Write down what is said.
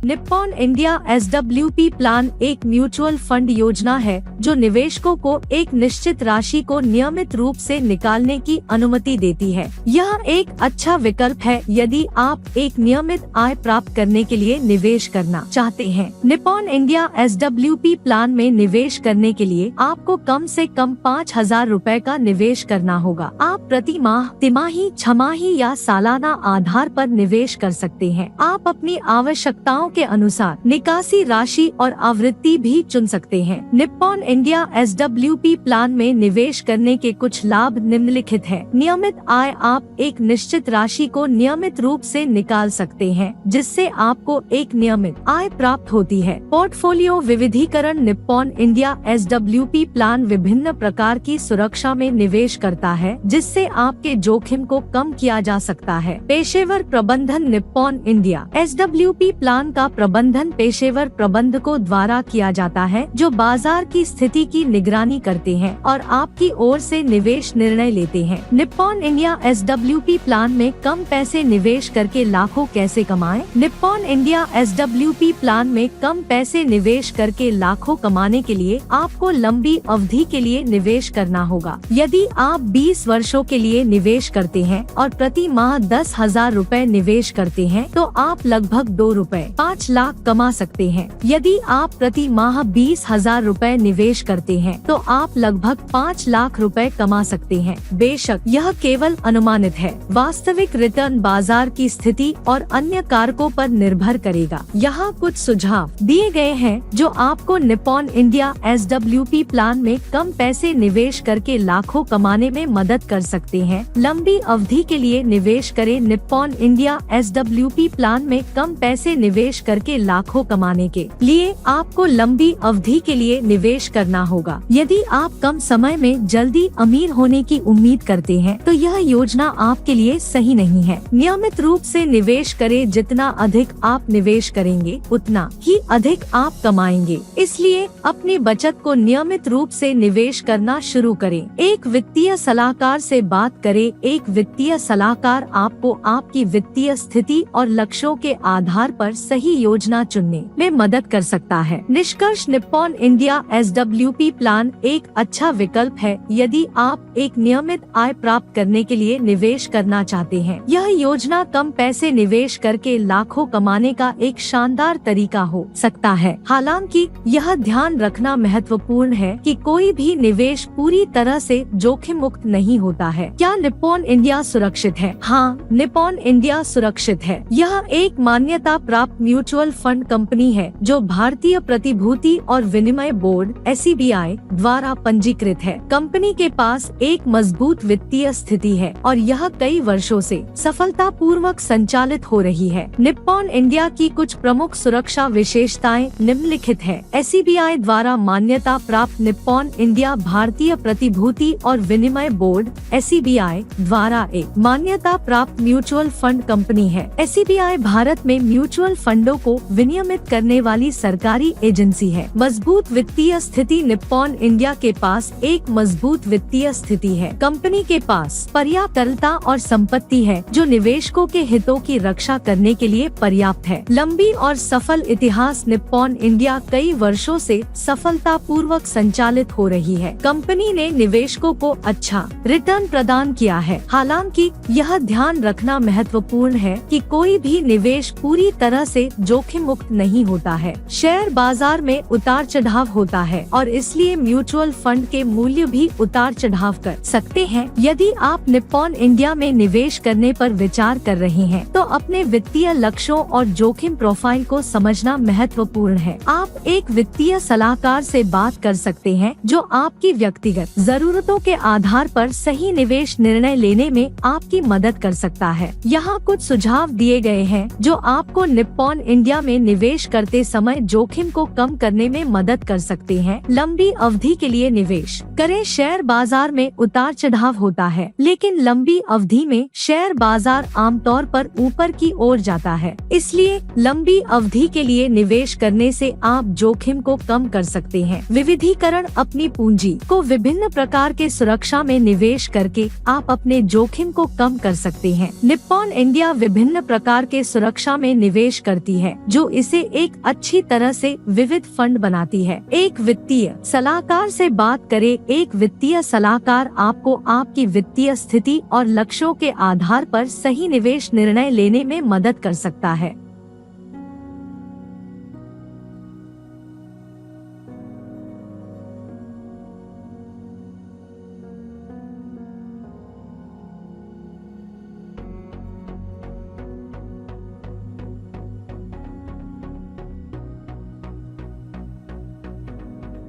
Nippon India SWP plan एक mutual fund योजना है जो निवेशकों को एक निश्चित राशि को नियमित रूप से निकालने की अनुमति देती है। यह एक अच्छा विकल्प है यदि आप एक नियमित आय प्राप्त करने के लिए निवेश करना चाहते हैं। निप्पॉन इंडिया SWP प्लान में निवेश करने के लिए आपको कम से कम 5,000 रुपए का निवेश करना होगा। आप प्रति माह, तिमाही, छमाही या सालाना आधार पर निवेश कर सकते हैं। आप अपनी आवश्यकताओं के अनुसार निकासी राशि और आवृत्ति भी चुन सकते हैं। निप्पॉन इंडिया SWP प्लान में निवेश करने के कुछ लाभ निम्नलिखित है। नियमित आय, आप एक निश्चित राशि को नियमित रूप से निकाल सकते हैं जिससे आपको एक नियमित आय प्राप्त होती है। पोर्टफोलियो विविधीकरण, निप्पॉन इंडिया SWP प्लान विभिन्न प्रकार की सुरक्षा में निवेश करता है जिससे आपके जोखिम को कम किया जा सकता है। पेशेवर प्रबंधन, निप्पॉन इंडिया SWP प्लान का प्रबंधन पेशेवर प्रबंधकों द्वारा किया जाता है जो बाजार की स्थिति की निगरानी करते हैं और आपकी ओर से निवेश निर्णय लेते हैं। निप्पॉन इंडिया SWP प्लान में कम पैसे निवेश करके लाखों कैसे कमाएं? निप्पॉन इंडिया SWP प्लान में कम पैसे निवेश करके लाखों कमाने के लिए आपको लंबी अवधि के लिए निवेश करना होगा। यदि आप 20 वर्षों के लिए निवेश करते हैं और प्रति माह 10,000 रुपए निवेश करते हैं तो आप लगभग ₹5 लाख कमा सकते हैं। यदि आप प्रति माह 20,000 रुपए निवेश करते हैं तो आप लगभग 5 लाख रुपए कमा सकते हैं। बेशक यह केवल अनुमानित है। वास्तविक रिटर्न बाजार की स्थिति और अन्य कारकों पर निर्भर करेगा। यहाँ कुछ सुझाव दिए गए हैं जो आपको निप्पॉन इंडिया SWP प्लान में कम पैसे निवेश करके लाखों कमाने में मदद कर सकते हैं। लंबी अवधि के लिए निवेश करें। निप्पॉन इंडिया SWP प्लान में कम पैसे निवेश करके लाखों कमाने के लिए आपको लंबी अवधि के लिए निवेश करना होगा। यदि आप कम समय में जल्दी अमीर होने की उम्मीद करते हैं तो यह योजना आपके लिए सही नहीं है। नियमित रूप से निवेश करें। जितना अधिक आप निवेश करेंगे उतना ही अधिक आप कमाएंगे। इसलिए अपनी बचत को नियमित रूप से निवेश करना शुरू करें। एक वित्तीय सलाहकार से बात करें। एक वित्तीय सलाहकार आपको आपकी वित्तीय स्थिति और लक्ष्यों के आधार पर सही योजना चुनने में मदद कर सकता है। निष्कर्ष, निप्पॉन इंडिया SWP प्लान एक अच्छा विकल्प है यदि आप एक नियमित आय प्राप्त करने के लिए निवेश करना चाहते हैं। यह योजना कम पैसे निवेश करके लाखों कमाने का एक शानदार तरीका हो सकता है। हालांकि यह ध्यान रखना महत्वपूर्ण है कि कोई भी निवेश पूरी तरह से जोखिम मुक्त नहीं होता है। क्या निप्पॉन इंडिया सुरक्षित है? हाँ, निप्पॉन इंडिया सुरक्षित है। यह एक मान्यता प्राप्त म्यूचुअल फंड कंपनी है जो भारतीय प्रतिभूति और विनिमय बोर्ड SEBI द्वारा पंजीकृत है। कंपनी के पास एक मजबूत वित्तीय स्थिति है और यह कई वर्षों से सफलतापूर्वक संचालित हो रही है। निप्पॉन इंडिया की कुछ प्रमुख सुरक्षा विशेषताएं निम्नलिखित है। SEBI द्वारा मान्यता प्राप्त, निप्पॉन इंडिया भारतीय प्रतिभूति और विनिमय बोर्ड SEBI द्वारा एक मान्यता प्राप्त म्यूचुअल फंड कंपनी है। SEBI भारत में म्यूचुअल फंडों को विनियमित करने वाली सरकारी एजेंसी है। मजबूत वित्तीय स्थिति, निप्पॉन इंडिया के पास एक मजबूत वित्तीय स्थिति है। कंपनी के पास पर्याप्त तरलता और संपत्ति है जो निवेशकों के हितों की रक्षा करने के लिए पर्याप्त है। लंबी और सफल इतिहास, निप्पॉन इंडिया कई वर्षों से सफलतापूर्वक संचालित हो रही है। कंपनी ने निवेशकों को अच्छा रिटर्न प्रदान किया है। हालांकि यह ध्यान रखना महत्वपूर्ण है कि कोई भी निवेश पूरी तरह से जोखिम मुक्त नहीं होता है। शेयर बाजार में उतार चढ़ाव होता है और इसलिए म्यूचुअल फंड के मूल्य भी उतार चढ़ाव कर सकते हैं। यदि आप निप्पॉन इंडिया में निवेश करने पर विचार कर रहे हैं तो अपने वित्तीय लक्ष्यों और जोखिम प्रोफाइल को समझना महत्वपूर्ण है। आप एक वित्तीय सलाहकार से बात कर सकते हैं जो आपकी व्यक्तिगत जरूरतों के आधार पर सही निवेश निर्णय लेने में आपकी मदद कर सकता है। यहाँ कुछ सुझाव दिए गए हैं जो आपको निप्पॉन इंडिया में निवेश करते समय जोखिम को कम करने में मदद कर सकते हैं। लंबी अवधि के लिए निवेश करें। शेयर बाजार में उतार चढ़ाव होता है लेकिन लंबी अवधि में शेयर बाजार आमतौर पर ऊपर की ओर जाता है। इसलिए लंबी अवधि के लिए निवेश करने से आप जोखिम को कम कर सकते हैं। विविधीकरण, अपनी पूंजी को विभिन्न प्रकार के सुरक्षा में निवेश करके आप अपने जोखिम को कम कर सकते हैं। निप्पॉन इंडिया विभिन्न प्रकार के सुरक्षा में निवेश करती होती है, जो इसे एक अच्छी तरह से विविध फंड बनाती है। एक वित्तीय सलाहकार से बात करें। एक वित्तीय सलाहकार आपको आपकी वित्तीय स्थिति और लक्ष्यों के आधार पर सही निवेश निर्णय लेने में मदद कर सकता है।